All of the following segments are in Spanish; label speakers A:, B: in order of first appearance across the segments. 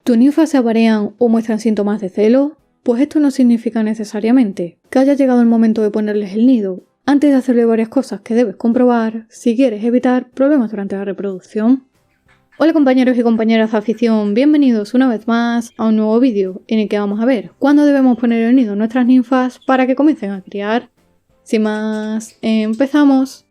A: ¿Tus ninfas se aparean o muestran síntomas de celo? Pues esto no significa necesariamente que haya llegado el momento de ponerles el nido. Antes de hacerle varias cosas que debes comprobar si quieres evitar problemas durante la reproducción. Hola compañeros y compañeras de afición, bienvenidos una vez más a un nuevo vídeo en el que vamos a ver cuándo debemos poner el nido a nuestras ninfas para que comiencen a criar. Sin más, empezamos.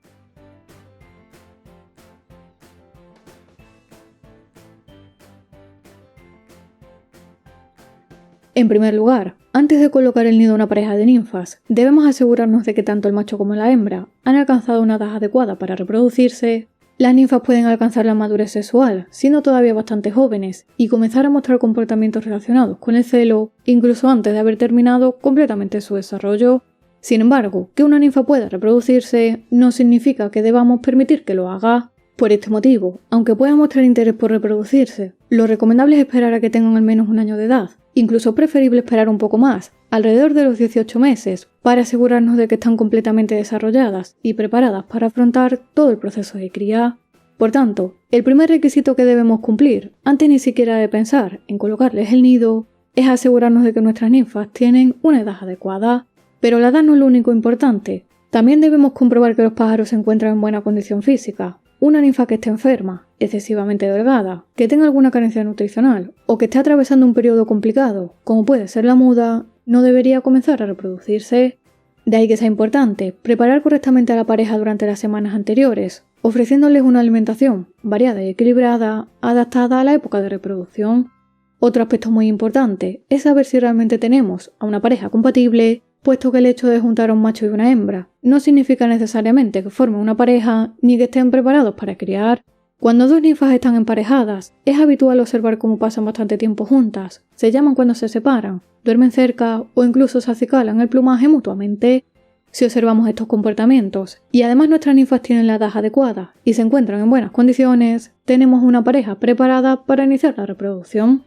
A: En primer lugar, antes de colocar el nido a una pareja de ninfas, debemos asegurarnos de que tanto el macho como la hembra han alcanzado una edad adecuada para reproducirse. Las ninfas pueden alcanzar la madurez sexual, siendo todavía bastante jóvenes, y comenzar a mostrar comportamientos relacionados con el celo, incluso antes de haber terminado completamente su desarrollo. Sin embargo, que una ninfa pueda reproducirse no significa que debamos permitir que lo haga. Por este motivo, aunque pueda mostrar interés por reproducirse, lo recomendable es esperar a que tengan al menos un año de edad. Incluso preferible esperar un poco más, alrededor de los 18 meses, para asegurarnos de que están completamente desarrolladas y preparadas para afrontar todo el proceso de cría. Por tanto, el primer requisito que debemos cumplir, antes ni siquiera de pensar en colocarles el nido, es asegurarnos de que nuestras ninfas tienen una edad adecuada. Pero la edad no es lo único importante. También debemos comprobar que los pájaros se encuentran en buena condición física. Una ninfa que esté enferma, excesivamente delgada, que tenga alguna carencia nutricional o que esté atravesando un periodo complicado, como puede ser la muda, no debería comenzar a reproducirse. De ahí que sea importante preparar correctamente a la pareja durante las semanas anteriores, ofreciéndoles una alimentación variada y equilibrada, adaptada a la época de reproducción. Otro aspecto muy importante es saber si realmente tenemos a una pareja compatible, puesto que el hecho de juntar a un macho y una hembra no significa necesariamente que formen una pareja ni que estén preparados para criar. Cuando dos ninfas están emparejadas, es habitual observar cómo pasan bastante tiempo juntas, se llaman cuando se separan, duermen cerca o incluso se acicalan el plumaje mutuamente. Si observamos estos comportamientos y además nuestras ninfas tienen la edad adecuada y se encuentran en buenas condiciones, tenemos una pareja preparada para iniciar la reproducción.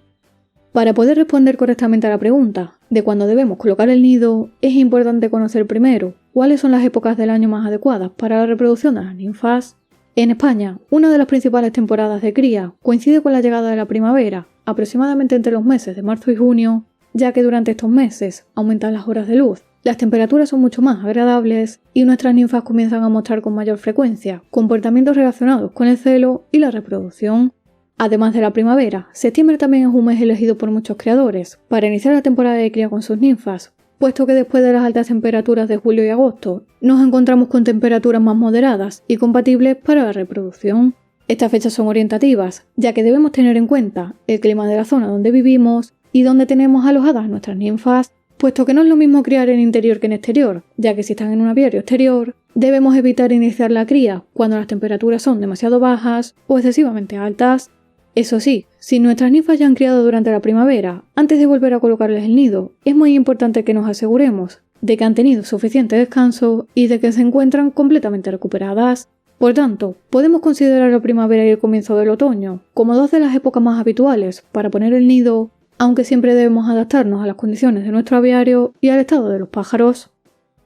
A: Para poder responder correctamente a la pregunta de cuándo debemos colocar el nido, es importante conocer primero cuáles son las épocas del año más adecuadas para la reproducción de las ninfas. En España, una de las principales temporadas de cría coincide con la llegada de la primavera, aproximadamente entre los meses de marzo y junio, ya que durante estos meses aumentan las horas de luz, las temperaturas son mucho más agradables y nuestras ninfas comienzan a mostrar con mayor frecuencia comportamientos relacionados con el celo y la reproducción. Además de la primavera, septiembre también es un mes elegido por muchos criadores para iniciar la temporada de cría con sus ninfas, puesto que después de las altas temperaturas de julio y agosto, nos encontramos con temperaturas más moderadas y compatibles para la reproducción. Estas fechas son orientativas, ya que debemos tener en cuenta el clima de la zona donde vivimos y donde tenemos alojadas nuestras ninfas, puesto que no es lo mismo criar en interior que en exterior, ya que si están en un aviario exterior, debemos evitar iniciar la cría cuando las temperaturas son demasiado bajas o excesivamente altas. Eso sí, si nuestras ninfas ya han criado durante la primavera, antes de volver a colocarles el nido, es muy importante que nos aseguremos de que han tenido suficiente descanso y de que se encuentran completamente recuperadas. Por tanto, podemos considerar la primavera y el comienzo del otoño como dos de las épocas más habituales para poner el nido, aunque siempre debemos adaptarnos a las condiciones de nuestro aviario y al estado de los pájaros.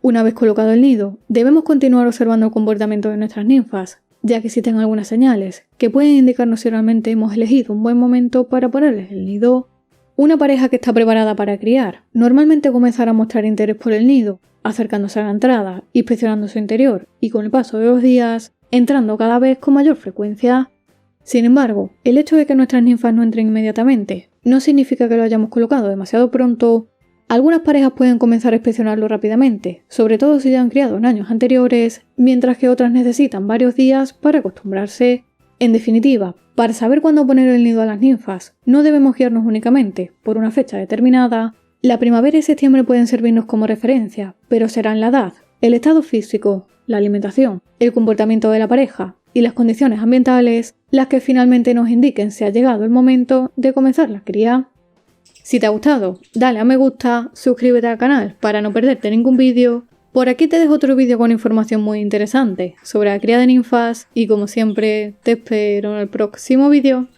A: Una vez colocado el nido, debemos continuar observando el comportamiento de nuestras ninfas, ya que existen algunas señales que pueden indicarnos si realmente hemos elegido un buen momento para ponerles el nido. Una pareja que está preparada para criar normalmente comenzará a mostrar interés por el nido, acercándose a la entrada, inspeccionando su interior y con el paso de los días, entrando cada vez con mayor frecuencia. Sin embargo, el hecho de que nuestras ninfas no entren inmediatamente no significa que lo hayamos colocado demasiado pronto. Algunas parejas pueden comenzar a inspeccionarlo rápidamente, sobre todo si ya han criado en años anteriores, mientras que otras necesitan varios días para acostumbrarse. En definitiva, para saber cuándo poner el nido a las ninfas, no debemos guiarnos únicamente por una fecha determinada. La primavera y septiembre pueden servirnos como referencia, pero serán la edad, el estado físico, la alimentación, el comportamiento de la pareja y las condiciones ambientales las que finalmente nos indiquen si ha llegado el momento de comenzar la cría. Si te ha gustado, dale a me gusta, suscríbete al canal para no perderte ningún vídeo. Por aquí te dejo otro vídeo con información muy interesante sobre la cría de ninfas y como siempre te espero en el próximo vídeo.